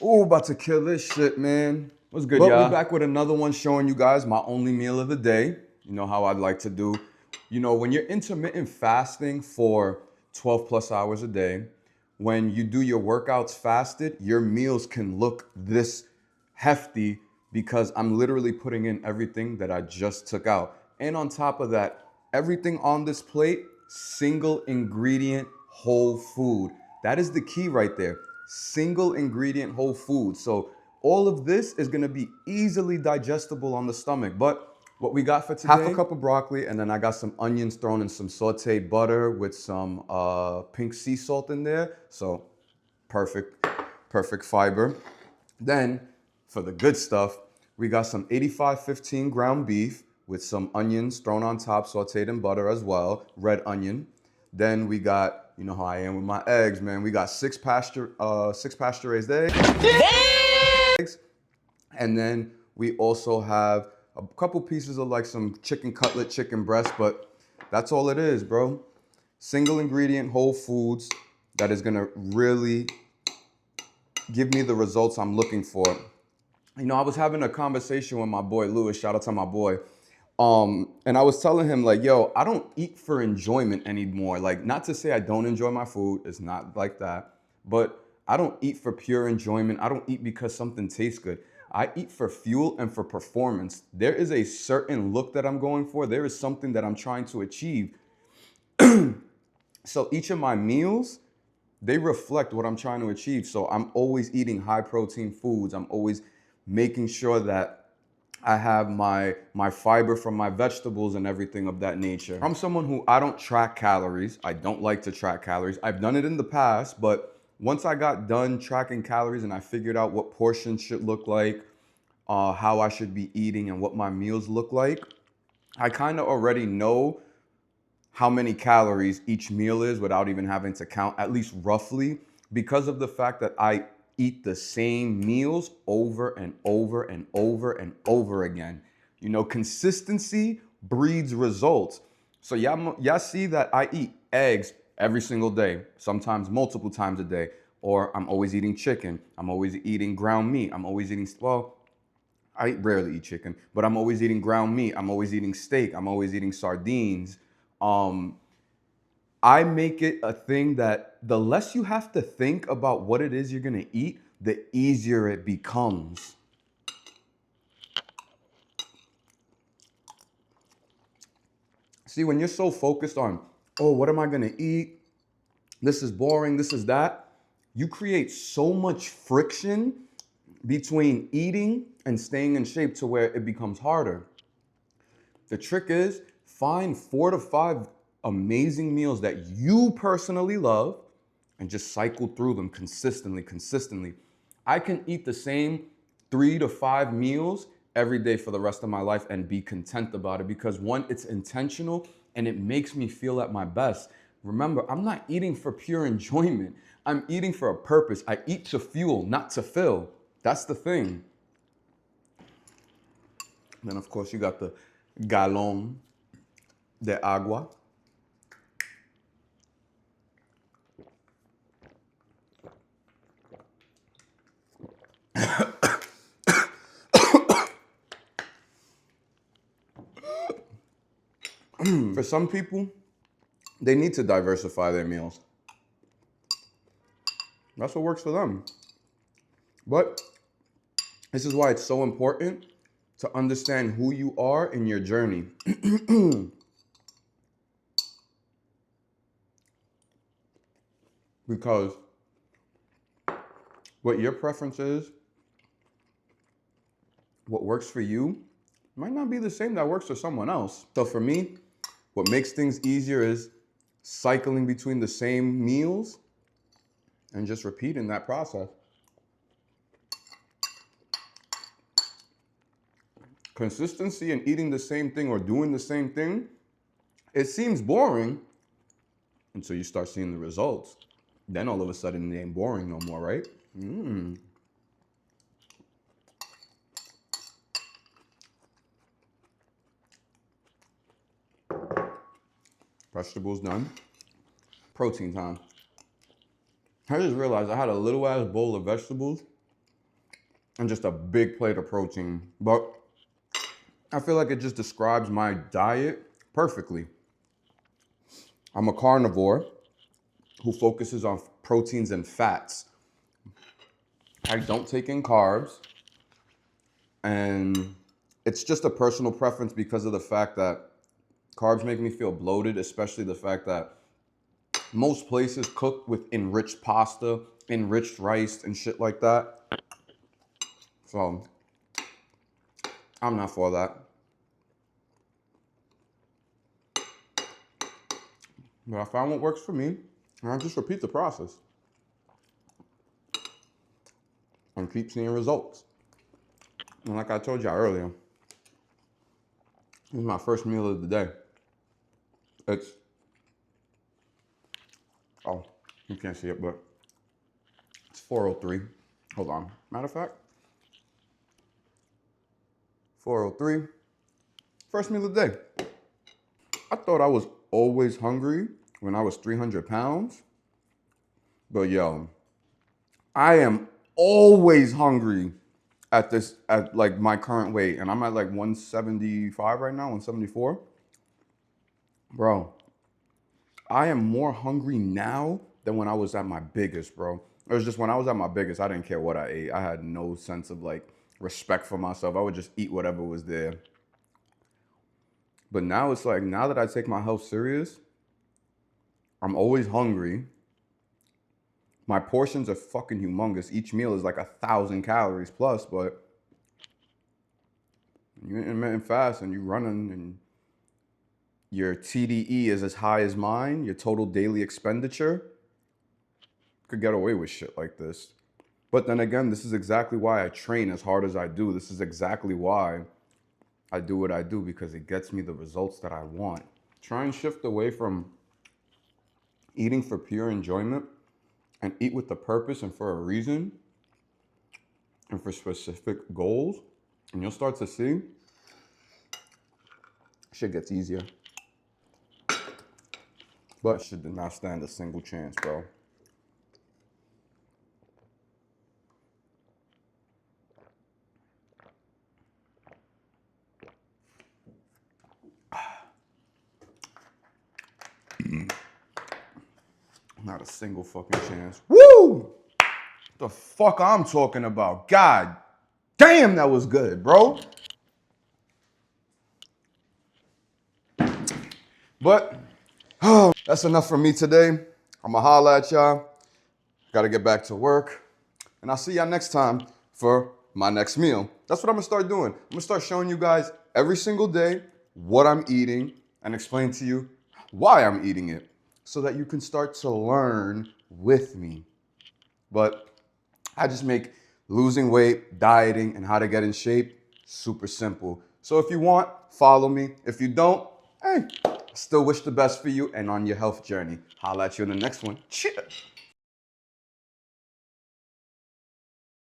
Oh, about to kill this shit, man. What's good, But y'all? we back with another one showing you guys my only meal of the day. You know how I'd like to do. You know, when you're intermittent fasting for 12 plus hours a day, when you do your workouts fasted, your meals can look this hefty because I'm literally putting in everything that I just took out. And on top of that, everything on this plate, single ingredient whole food. That is the key right there. Single ingredient whole food. So all of this is gonna be easily digestible on the stomach. But what we got for today, half a cup of broccoli, and then I got some onions thrown in some sauteed butter with some pink sea salt in there. So perfect, perfect fiber. Then for the good stuff, we got some 85-15 ground beef with some onions thrown on top, sauteed in butter as well, red onion. Then we got, you know how I am with my eggs, man. We got six pasture-raised eggs. And then we also have a couple pieces of like some chicken cutlet, chicken breast, but that's all it is, bro. Single ingredient whole foods that is gonna really give me the results I'm looking for. You know, I was having a conversation with my boy Lewis, shout out to my boy. And I was telling him, like, yo, I don't eat for enjoyment anymore. Like, not to say I don't enjoy my food, it's not like that. But I don't eat for pure enjoyment. I don't eat because something tastes good. I eat for fuel and for performance. There is a certain look that I'm going for. There is something that I'm trying to achieve. So each of my meals, they reflect what I'm trying to achieve. So I'm always eating high protein foods. I'm always making sure that I have my fiber from my vegetables and everything of that nature. I'm someone who I don't track calories. I don't like to track calories. I've done it in the past, but once I got done tracking calories and I figured out what portions should look like, how I should be eating and what my meals look like, I kind of already know how many calories each meal is without even having to count, at least roughly, because of the fact that I eat the same meals over and over and over and over again. You know, consistency breeds results. So y'all see that I eat eggs every single day, sometimes multiple times a day, or I'm always eating chicken. I'm always eating ground meat. I'm always eating, well, I rarely eat chicken, but I'm always eating ground meat. I'm always eating steak. I'm always eating sardines. Um, I make it a thing that the less you have to think about what it is you're gonna eat, the easier it becomes. See, when you're so focused on, oh, what am I gonna eat? This is boring, this is that, you create so much friction between eating and staying in shape to where it becomes harder. The trick is find 4 to 5 amazing meals that you personally love and just cycle through them consistently. I can eat the same 3 to 5 meals every day for the rest of my life and be content about it because one, it's intentional and it makes me feel at my best. Remember, I'm not eating for pure enjoyment. I'm eating for a purpose. I eat to fuel, not to fill. That's the thing. Then of course you got the galon de agua. For some people, they need to diversify their meals. That's what works for them. But this is why it's so important to understand who you are in your journey. Because what your preference is, what works for you, might not be the same that works for someone else. So for me, what makes things easier is cycling between the same meals and just repeating that process. Consistency in eating the same thing or doing the same thing, it seems boring until you start seeing the results. Then all of a sudden it ain't boring no more, right? Vegetables done. Protein time. I just realized I had a little ass bowl of vegetables and just a big plate of protein. But I feel like it just describes my diet perfectly. I'm a carnivore who focuses on proteins and fats. I don't take in carbs, and it's just a personal preference because of the fact that carbs make me feel bloated, especially the fact that most places cook with enriched pasta, enriched rice, and shit like that. So I'm not for that. But I found what works for me, and I just repeat the process and keep seeing results. And like I told y'all earlier, this is my first meal of the day. It's, oh, you can't see it, but it's 4:03. Hold on. Matter of fact, 4:03. First meal of the day. I thought I was always hungry when I was 300 pounds. But yo, I am always hungry at like my current weight. And I'm at like 175 right now, 174. Bro, I am more hungry now than when I was at my biggest, bro. It was just when I was at my biggest, I didn't care what I ate. I had no sense of like respect for myself. I would just eat whatever was there. But now it's like, now that I take my health serious, I'm always hungry. My portions are fucking humongous. Each meal is like 1,000 calories plus, but you're intermittent fast and you're running and your TDE is as high as mine, your total daily expenditure, could get away with shit like this. But then again, this is exactly why I train as hard as I do. This is exactly why I do what I do, because it gets me the results that I want. Try and shift away from eating for pure enjoyment and eat with a purpose and for a reason and for specific goals, and you'll start to see shit gets easier. But shit did not stand a single chance, bro. Not a single fucking chance. Woo! The fuck I'm talking about. God damn, that was good, bro. But that's enough for me today. I'ma holla at y'all. Gotta get back to work. And I'll see y'all next time for my next meal. That's what I'm gonna start doing. I'm gonna start showing you guys every single day what I'm eating and explain to you why I'm eating it so that you can start to learn with me. But I just make losing weight, dieting, and how to get in shape super simple. So if you want, follow me. If you don't, hey, still wish the best for you and on your health journey. Holla at you in the next one. Cheers.